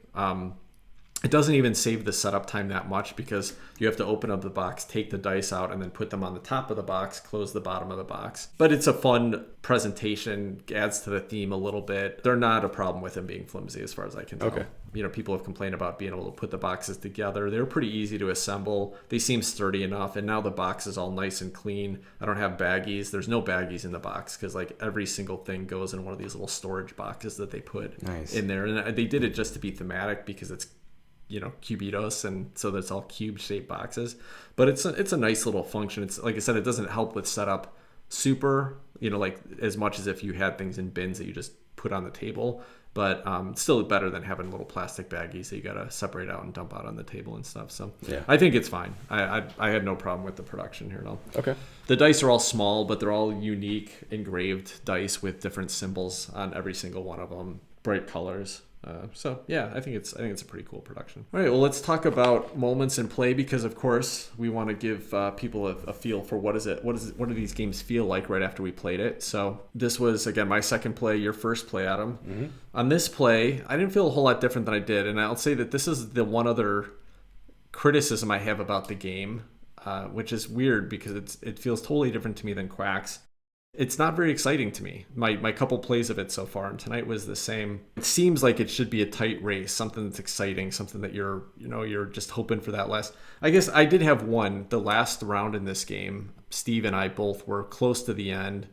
It doesn't even save the setup time that much because you have to open up the box, take the dice out, and then put them on the top of the box, close the bottom of the box. But it's a fun presentation, adds to the theme a little bit. They're not a problem with them being flimsy as far as I can tell. Okay. People have complained about being able to put the boxes together. They're pretty easy to assemble. They seem sturdy enough, and now the box is all nice and clean. I don't have baggies. There's no baggies in the box because every single thing goes in one of these little storage boxes that they put in there. And they did it just to be thematic because it's Cubitos, and so that's all cube-shaped boxes. But it's a nice little function. It's like I said, it doesn't help with setup super, as much as if you had things in bins that you just put on the table. But still better than having little plastic baggies that you got to separate out and dump out on the table and stuff. So yeah, I think it's fine. I had no problem with the production here at all. Okay. The dice are all small, but they're all unique engraved dice with different symbols on every single one of them. Bright colors. So yeah, I think it's a pretty cool production. All right, well, let's talk about moments in play, because of course we want to give people a feel for what do these games feel like right after we played it. So this was, again, my second play, your first play, Adam. Mm-hmm. On this play, I didn't feel a whole lot different than I did, and I'll say that this is the one other criticism I have about the game, which is weird because it feels totally different to me than Quacks. It's not very exciting to me. My couple plays of it so far, and tonight was the same. It seems like it should be a tight race, something that's exciting, something that you're just hoping for that last. I guess I did have the last round in this game. Steve and I both were close to the end,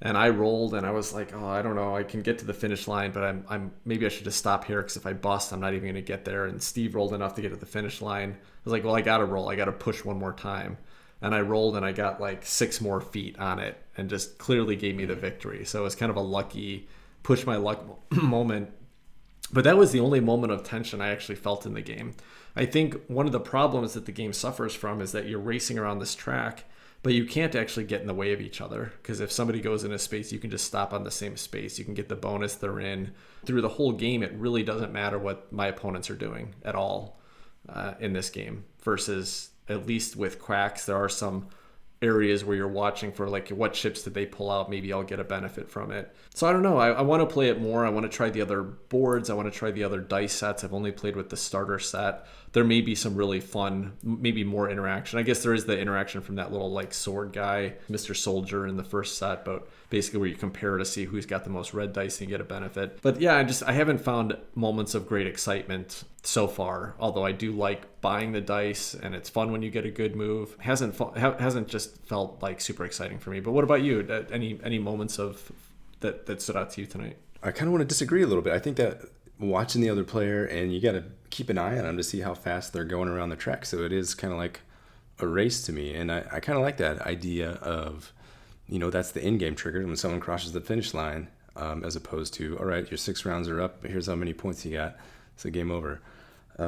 and I rolled, and I was like, oh, I don't know, I can get to the finish line, but I'm maybe I should just stop here, because if I bust, I'm not even going to get there. And Steve rolled enough to get to the finish line. I was like, well, I got to roll. I got to push one more time. And I rolled, and I got like 6 more feet on it, and just clearly gave me the victory. So it was kind of a lucky push my luck moment. But that was the only moment of tension I actually felt in the game. I think one of the problems that the game suffers from is that you're racing around this track, but you can't actually get in the way of each other. Because if somebody goes in a space, you can just stop on the same space. You can get the bonus they're in. Through the whole game, it really doesn't matter what my opponents are doing at all in this game, versus at least with Quacks, there are some areas where you're watching for like what chips did they pull out. Maybe I'll get a benefit from it. So I don't know. I want to play it more. I want to try the other boards. I want to try the other dice sets. I've only played with the starter set. There may be some really fun, maybe more interaction. I guess there is the interaction from that little like sword guy, Mr. Soldier, in the first set, but basically where you compare to see who's got the most red dice and get a benefit. But yeah, I haven't found moments of great excitement so far, although I do like buying the dice, and it's fun when you get a good move. Hasn't just felt like super exciting for me. But what about you? Any moments of that stood out to you tonight? I kind of want to disagree a little bit. I think that watching the other player, and you got to keep an eye on them to see how fast they're going around the track. So it is kind of like a race to me. And I kind of like that idea of, that's the in-game trigger when someone crosses the finish line, as opposed to, all right, your 6 rounds are up. Here's how many points you got. It's a game over. I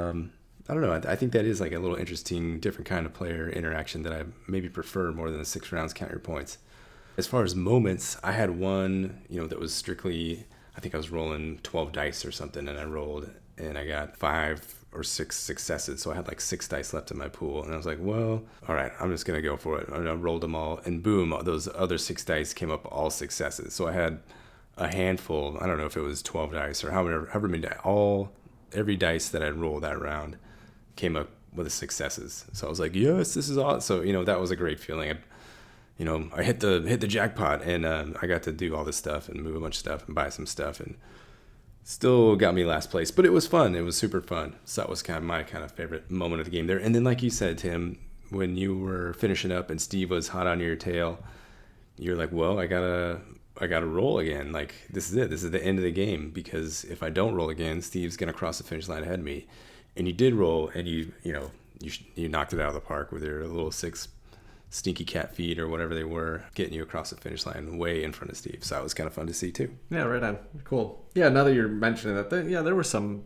don't know. I think that is like a little interesting, different kind of player interaction that I maybe prefer more than the 6 rounds count your points. As far as moments, I had one, that was strictly, I think I was rolling 12 dice or something, and I rolled and I got 5 or 6 successes. So I had like 6 dice left in my pool, and I was like, well, all right, I'm just going to go for it. And I rolled them all, and boom, those other 6 dice came up all successes. So I had a handful, I don't know if it was 12 dice or however many dice, every dice that I rolled that round came up with the successes. So I was like, yes, this is awesome. So, that was a great feeling. I hit the jackpot, and I got to do all this stuff and move a bunch of stuff and buy some stuff, and still got me last place. But it was fun. It was super fun. So that was kind of my kind of favorite moment of the game there. And then, like you said, Tim, when you were finishing up and Steve was hot on your tail, you're like, well, I gotta roll again. Like, this is it. This is the end of the game, because if I don't roll again, Steve's gonna cross the finish line ahead of me. And you did roll, and you knocked it out of the park with your little 6 stinky cat feet or whatever they were, getting you across the finish line way in front of Steve. So that was kind of fun to see too. Yeah, right on. Cool. Yeah, now that you're mentioning that, there were some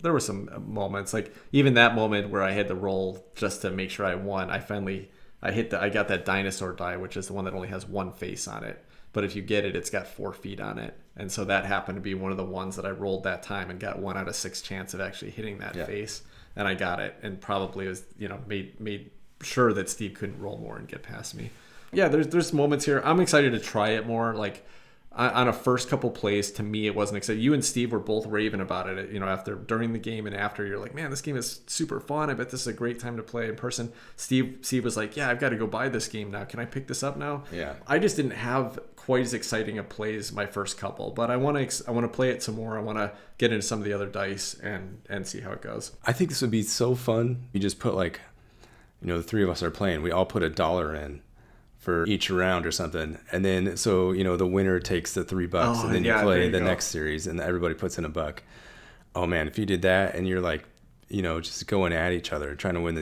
moments, like even that moment where I had to roll just to make sure I won. I got that dinosaur die, which is the one that only has 1 face on it. But if you get it, it's got 4 feet on it. And so that happened to be one of the ones that I rolled that time and got 1 out of 6 chance of actually hitting that face. And I got it, and probably was, made sure that Steve couldn't roll more and get past me. Yeah, there's moments here. I'm excited to try it more. Like on a first couple plays, to me, it wasn't exciting. You and Steve were both raving about it. During the game and after, you're like, man, this game is super fun. I bet this is a great time to play in person. Steve was like, yeah, I've got to go buy this game now. Can I pick this up now? Yeah. I just didn't have quite as exciting a play as my first couple, but I want to play it some more. I want to get into some of the other dice and see how it goes. I think this would be so fun. You just put like, the 3 of us are playing. We all put $1 in for each round or something, and then so the winner takes the $3, and then you play the next series, and everybody puts in $1. Oh man, if you did that, and you're like, just going at each other, trying to win a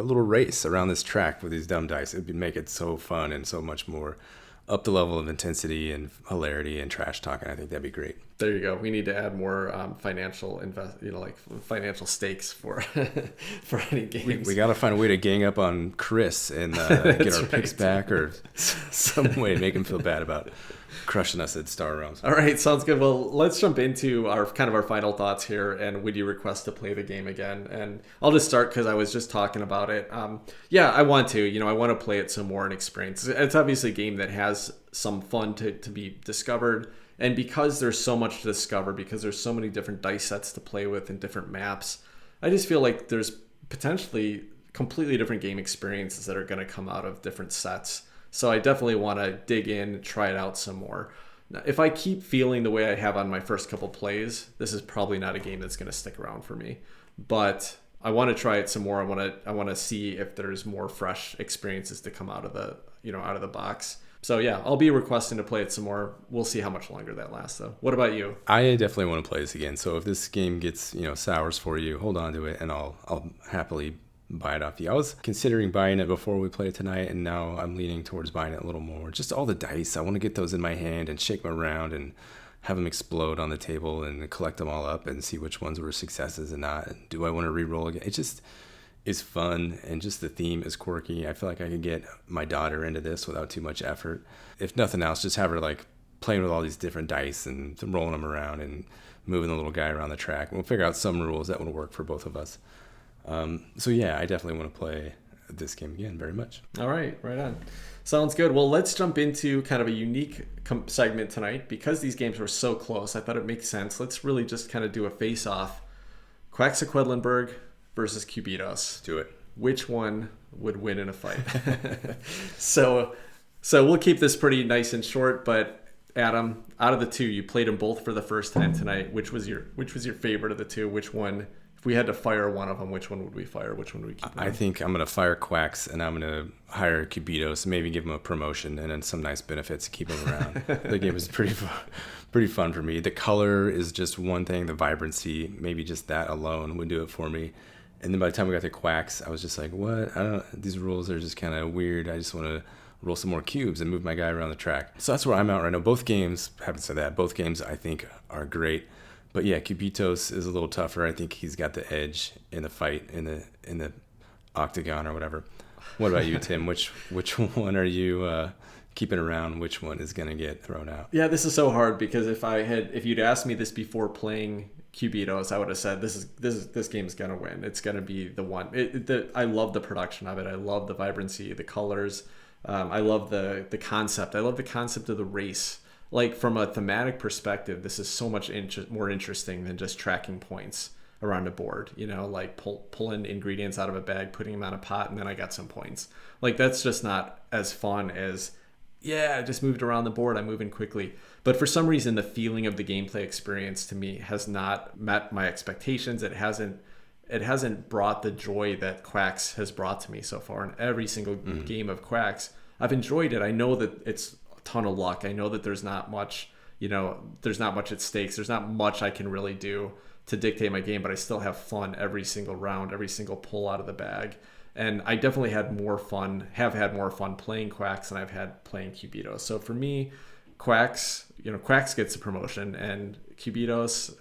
little race around this track with these dumb dice, it'd make it so fun and so much more up the level of intensity and hilarity and trash talking. I think that'd be great. There you go. We need to add more financial financial stakes for for any games. We got to find a way to gang up on Chris and get our picks back, or some way to make him feel bad about it. crushing us at Star Realms. All right, sounds good. Well, let's jump into our final thoughts here. And would you request to play the game again? And I'll just start because I was just talking about it. Yeah, I want to. I want to play it some more and experience. It's obviously a game that has some fun to be discovered. And because there's so much to discover, because there's so many different dice sets to play with and different maps, I just feel like there's potentially completely different game experiences that are going to come out of different sets. So I definitely want to dig in, try it out some more. Now, if I keep feeling the way I have on my first couple plays, this is probably not a game that's going to stick around for me. But I want to try it some more. I want to see if there's more fresh experiences to come out of the box. So yeah, I'll be requesting to play it some more. We'll see how much longer that lasts though. What about you? I definitely want to play this again. So if this game gets, sours for you, hold on to it and I'll happily buy it off you. I was considering buying it before we played tonight, and now I'm leaning towards buying it a little more. Just all the dice. I want to get those in my hand and shake them around and have them explode on the table and collect them all up and see which ones were successes and not. And do I want to re-roll again? It just is fun, and just the theme is quirky. I feel like I could get my daughter into this without too much effort. If nothing else, just have her like playing with all these different dice and rolling them around and moving the little guy around the track. And we'll figure out some rules that will work for both of us. So yeah, I definitely want to play this game again very much. All right, right on. Sounds good. Well, let's jump into kind of a unique segment tonight. Because these games were so close, I thought it makes sense. Let's really just kind of do a face-off. Quacks of Quedlinburg versus Cubitos. Do it. Which one would win in a fight? So we'll keep this pretty nice and short, but Adam, out of the two, you played them both for the first time tonight. Which was your favorite of the two? Which one, if we had to fire one of them, which one would we fire? Which one would we keep? I think I'm going to fire Quacks, and I'm going to hire Cubitos, maybe give him a promotion and then some nice benefits to keep him around. The game was pretty fun for me. The color is just one thing. The vibrancy, maybe just that alone would do it for me. And then by the time we got to Quacks, I was just like, what? These rules are just kind of weird. I just want to roll some more cubes and move my guy around the track. So that's where I'm at right now. Both games, having said that, both games I think are great. But yeah, Cubitos is a little tougher. I think he's got the edge in the fight in the octagon or whatever. What about you, Tim? Which one are you keeping around? Which one is going to get thrown out? Yeah, this is so hard because if you'd asked me this before playing Cubitos, I would have said this game is going to win. It's going to be the one. I love the production of it. I love the vibrancy, the colors. I love the concept. I love the concept of the race. Like from a thematic perspective, this is so much more interesting than just tracking points around a board. Like pulling ingredients out of a bag, putting them on a pot, and then I got some points. Like that's just not as fun as, yeah, I just moved around the board. I'm moving quickly. But for some reason, the feeling of the gameplay experience to me has not met my expectations. It hasn't brought the joy that Quacks has brought to me so far. In every single game of Quacks, I've enjoyed it. I know that it's a ton of luck. I know that there's not much, there's not much at stakes. There's not much I can really do to dictate my game, but I still have fun every single round, every single pull out of the bag. And I definitely have had more fun playing Quacks than I've had playing Cubitos. So for me, Quacks gets the promotion, and Cubitos,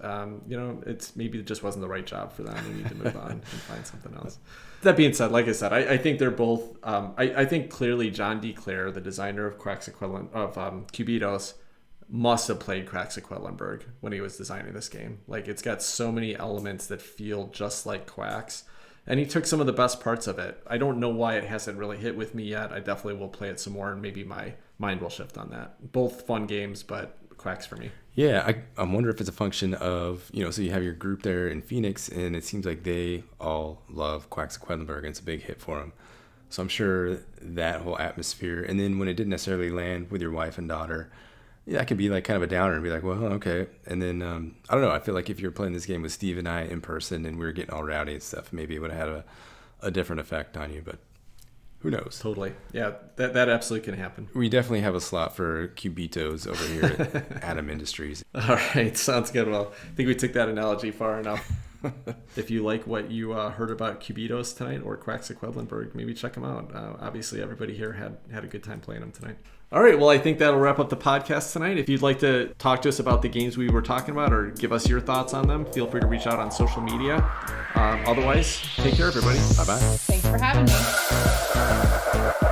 it's maybe it just wasn't the right job for them. They need to move on and find something else. That being said, like I said, I think they're both. I think clearly John D. Clare, the designer of Cubitos, must have played Quacks of Quedlinburg when he was designing this game. Like it's got so many elements that feel just like Quacks. And he took some of the best parts of it. I don't know why it hasn't really hit with me yet. I definitely will play it some more, and maybe my mind will shift on that. Both fun games, but Quacks for me. Yeah, I wonder if it's a function of, so you have your group there in Phoenix, and it seems like they all love Quacks of Quedlinburg, and it's a big hit for them. So I'm sure that whole atmosphere, and then when it didn't necessarily land with your wife and daughter, yeah, that could be like kind of a downer and be like, well, okay. And then, I don't know, I feel like if you were playing this game with Steve and I in person and we were getting all rowdy and stuff, maybe it would have had a different effect on you, but who knows? Totally. Yeah, that absolutely can happen. We definitely have a slot for Cubitos over here at Adam Industries. All right, sounds good. Well, I think we took that analogy far enough. If you like what you heard about Cubitos tonight or Quacks of Quedlinburg, maybe check them out. Obviously, everybody here had a good time playing them tonight. All right, well, I think that'll wrap up the podcast tonight. If you'd like to talk to us about the games we were talking about or give us your thoughts on them, feel free to reach out on social media. Otherwise, take care, everybody. Bye-bye. Thanks for having me.